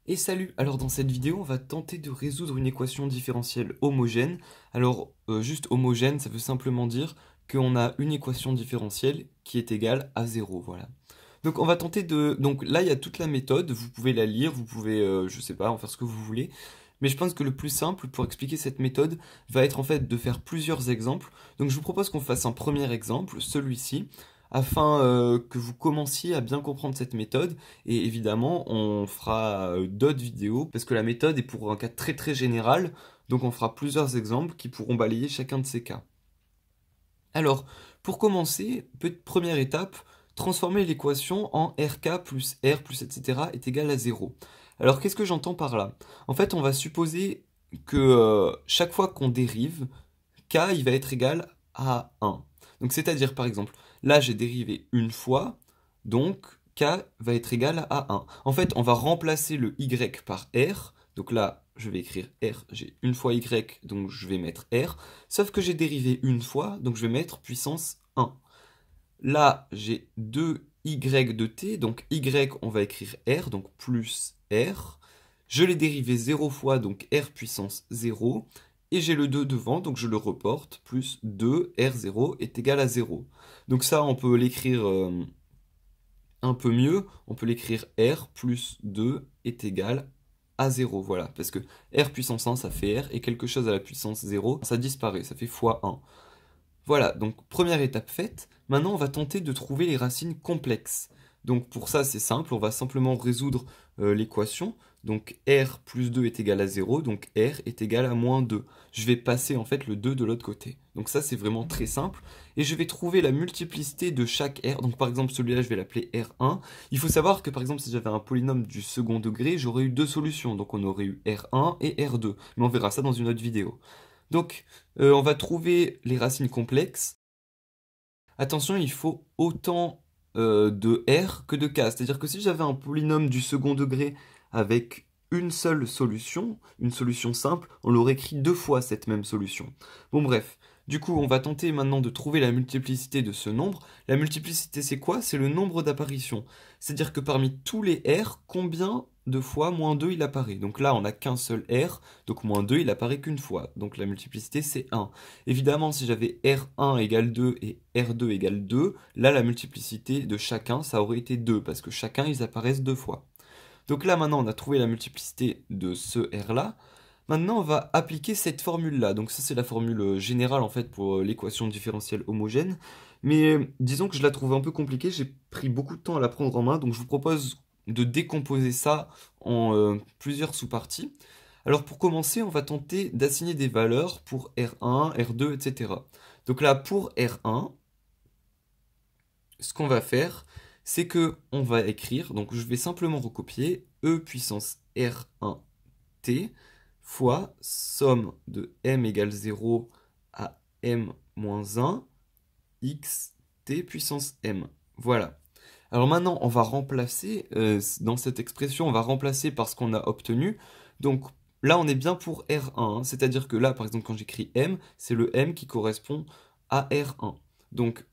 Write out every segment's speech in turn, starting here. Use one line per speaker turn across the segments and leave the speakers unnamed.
Et salut! Alors dans cette vidéo, on va tenter de résoudre une équation différentielle homogène. Alors juste homogène, ça veut simplement dire qu'on a une équation différentielle qui est égale à 0, voilà. Donc on va tenter de... Donc là, il y a toute la méthode, vous pouvez la lire, vous pouvez, je sais pas, en faire ce que vous voulez. Mais je pense que le plus simple pour expliquer cette méthode va être en fait de faire plusieurs exemples. Donc je vous propose qu'on fasse un premier exemple, celui-ci, afin que vous commenciez à bien comprendre cette méthode. Et évidemment, on fera d'autres vidéos, parce que la méthode est pour un cas très très général, donc on fera plusieurs exemples qui pourront balayer chacun de ces cas. Alors, pour commencer, première étape, transformer l'équation en RK plus R plus etc. est égal à 0. Alors, qu'est-ce que j'entends par là? En fait, on va supposer que chaque fois qu'on dérive, K il va être égal à 1. Donc, c'est-à-dire, par exemple, là, j'ai dérivé une fois, donc K va être égal à 1. En fait, on va remplacer le Y par R. Donc là, je vais écrire R, j'ai une fois Y, donc je vais mettre R. Sauf que j'ai dérivé une fois, donc je vais mettre puissance 1. Là, j'ai 2Y de t, donc Y, on va écrire R, donc plus R. Je l'ai dérivé 0 fois, donc R puissance 0. Et j'ai le 2 devant, donc je le reporte, plus 2, R0 est égal à 0. Donc ça, on peut l'écrire un peu mieux, on peut l'écrire R plus 2 est égal à 0, voilà, parce que R puissance 1, ça fait R, et quelque chose à la puissance 0, ça disparaît, ça fait fois 1. Voilà, donc première étape faite. Maintenant, on va tenter de trouver les racines complexes. Donc pour ça, c'est simple, on va simplement résoudre l'équation. Donc R plus 2 est égal à 0, donc R est égal à moins 2. Je vais passer en fait le 2 de l'autre côté. Donc ça, c'est vraiment très simple. Et je vais trouver la multiplicité de chaque R. Donc par exemple, celui-là, je vais l'appeler R1. Il faut savoir que par exemple, si j'avais un polynôme du second degré, j'aurais eu deux solutions. Donc on aurait eu R1 et R2. Mais on verra ça dans une autre vidéo. Donc, on va trouver les racines complexes. Attention, il faut autant de R que de K. C'est-à-dire que si j'avais un polynôme du second degré avec une seule solution, une solution simple, on l'aurait écrit deux fois cette même solution. Bon bref, du coup on va tenter maintenant de trouver la multiplicité de ce nombre. La multiplicité c'est quoi? C'est le nombre d'apparitions. C'est-à-dire que parmi tous les R, combien de fois moins 2 il apparaît? Donc là on n'a qu'un seul R, donc moins 2 il apparaît qu'une fois. Donc la multiplicité c'est 1. Évidemment, si j'avais R1 égale 2 et R2 égale 2, là, la multiplicité de chacun, ça aurait été 2, parce que chacun, ils apparaissent deux fois. Donc là, maintenant, on a trouvé la multiplicité de ce R-là. Maintenant, on va appliquer cette formule-là. Donc ça, c'est la formule générale, en fait, pour l'équation différentielle homogène. Mais disons que je la trouve un peu compliquée, j'ai pris beaucoup de temps à la prendre en main, donc je vous propose de décomposer ça en plusieurs sous-parties. Alors pour commencer, on va tenter d'assigner des valeurs pour R1, R2, etc. Donc là, pour R1, ce qu'on va faire, c'est que on va écrire, donc je vais simplement recopier E puissance R1T fois somme de M égale 0 à M moins 1 x t puissance M. Voilà. Alors maintenant, on va remplacer, dans cette expression, on va remplacer par ce qu'on a obtenu. Donc là, on est bien pour R1, hein. C'est-à-dire que là, par exemple, quand j'écris M, c'est le M qui correspond à R1. Donc,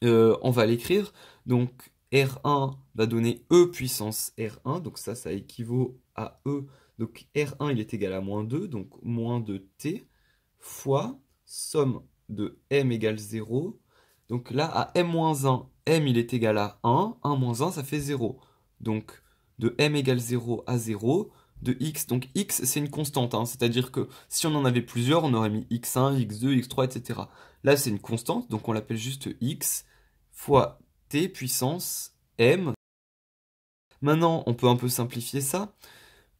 on va l'écrire. Donc, R1 va donner E puissance R1. Donc ça équivaut à E. Donc R1, il est égal à moins 2, donc moins 2T, fois somme de M égale 0. Donc là, à M-1, M il est égal à 1. 1 moins 1, ça fait 0. Donc de M égale 0 à 0, de X. Donc X, c'est une constante, hein. C'est-à-dire que si on en avait plusieurs, on aurait mis X1, X2, X3, etc. Là, c'est une constante, donc on l'appelle juste X fois T puissance M. Maintenant, on peut un peu simplifier ça.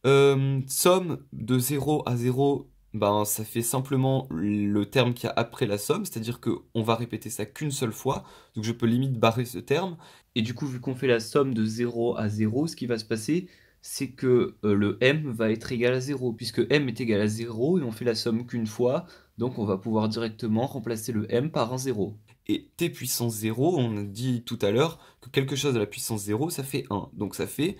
Somme de 0 à 0, ben, ça fait simplement le terme qu'il y a après la somme, c'est-à-dire qu'on va répéter ça qu'une seule fois, donc je peux limite barrer ce terme. Et du coup, vu qu'on fait la somme de 0 à 0, ce qui va se passer, c'est que le m va être égal à 0, puisque m est égal à 0 et on fait la somme qu'une fois, donc on va pouvoir directement remplacer le m par un 0. Et t puissance 0, on a dit tout à l'heure que quelque chose à la puissance 0, ça fait 1. Donc ça fait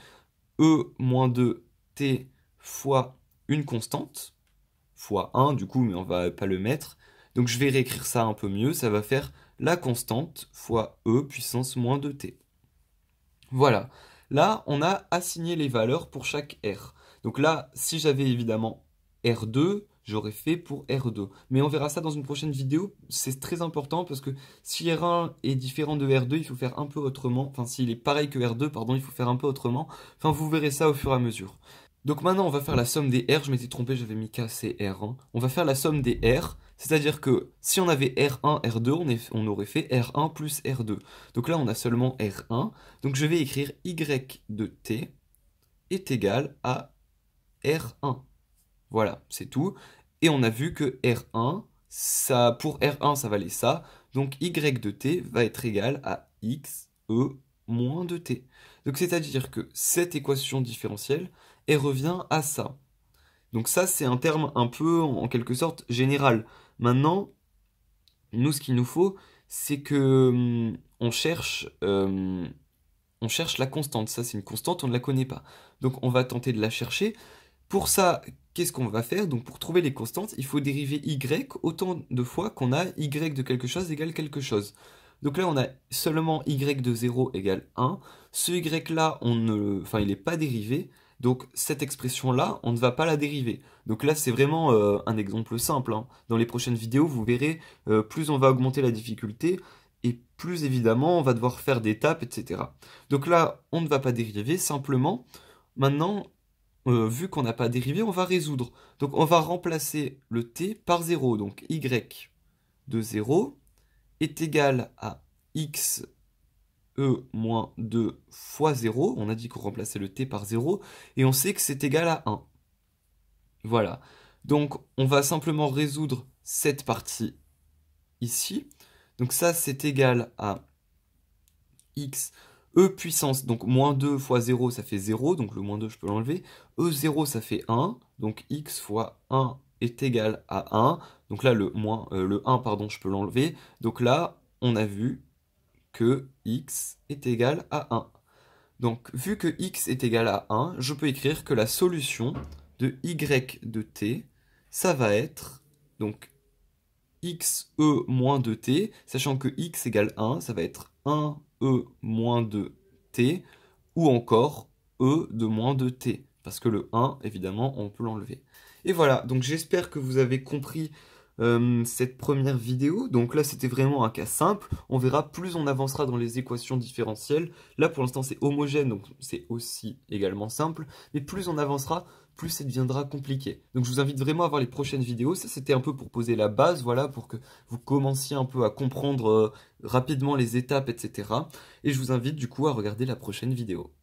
e moins 2 t fois une constante, fois 1 du coup, mais on va pas le mettre. Donc je vais réécrire ça un peu mieux, ça va faire la constante fois e puissance moins 2t. Voilà. Là, on a assigné les valeurs pour chaque R. Donc là, si j'avais évidemment R2, j'aurais fait pour R2. Mais on verra ça dans une prochaine vidéo. C'est très important parce que si R1 est différent de R2, il faut faire un peu autrement. Enfin, s'il est pareil que R2, pardon, il faut faire un peu autrement. Enfin, vous verrez ça au fur et à mesure. Donc maintenant, on va faire la somme des R. Je m'étais trompé, j'avais mis K, c'est R1. On va faire la somme des R. C'est-à-dire que si on avait R1, R2, on aurait fait R1 plus R2. Donc là, on a seulement R1. Donc je vais écrire Y de T est égal à R1. Voilà, c'est tout. Et on a vu que R1, pour R1, ça valait ça. Donc Y de T va être égal à X, E, moins 2T. Donc c'est-à-dire que cette équation différentielle, elle revient à ça. Donc ça, c'est un terme un peu, en quelque sorte, général. Maintenant, nous, ce qu'il nous faut, c'est que on cherche la constante. Ça, c'est une constante, on ne la connaît pas. Donc on va tenter de la chercher. Pour ça, qu'est-ce qu'on va faire? Donc pour trouver les constantes, il faut dériver y autant de fois qu'on a y de quelque chose égale quelque chose. Donc là, on a seulement y de 0 égale 1. Ce y-là, il n'est pas dérivé. Donc cette expression-là, on ne va pas la dériver. Donc là, c'est vraiment un exemple simple, hein. Dans les prochaines vidéos, vous verrez, plus on va augmenter la difficulté, et plus évidemment, on va devoir faire des étapes, etc. Donc là, on ne va pas dériver, simplement, maintenant, vu qu'on n'a pas dérivé, on va résoudre. Donc on va remplacer le t par 0. Donc y de 0 est égal à x e moins 2 fois 0. On a dit qu'on remplaçait le t par 0. Et on sait que c'est égal à 1. Voilà. Donc on va simplement résoudre cette partie ici. Donc ça, c'est égal à x e puissance, donc moins 2 fois 0, ça fait 0, donc le moins 2, je peux l'enlever. E0, ça fait 1, donc x fois 1 est égal à 1. Donc là, le 1, pardon, je peux l'enlever. Donc là, on a vu que x est égal à 1. Donc, vu que x est égal à 1, je peux écrire que la solution de y de t, ça va être, donc, x e moins 2t, sachant que x égale 1, ça va être 1 e moins 2t, ou encore e de moins 2t, parce que le 1, évidemment, on peut l'enlever. Et voilà, donc j'espère que vous avez compris cette première vidéo. Donc là, c'était vraiment un cas simple. On verra, plus on avancera dans les équations différentielles. Là, pour l'instant, c'est homogène, donc c'est aussi également simple. Mais plus on avancera, plus ça deviendra compliqué. Donc je vous invite vraiment à voir les prochaines vidéos. Ça, c'était un peu pour poser la base, voilà, pour que vous commenciez un peu à comprendre rapidement les étapes, etc. Et je vous invite du coup à regarder la prochaine vidéo.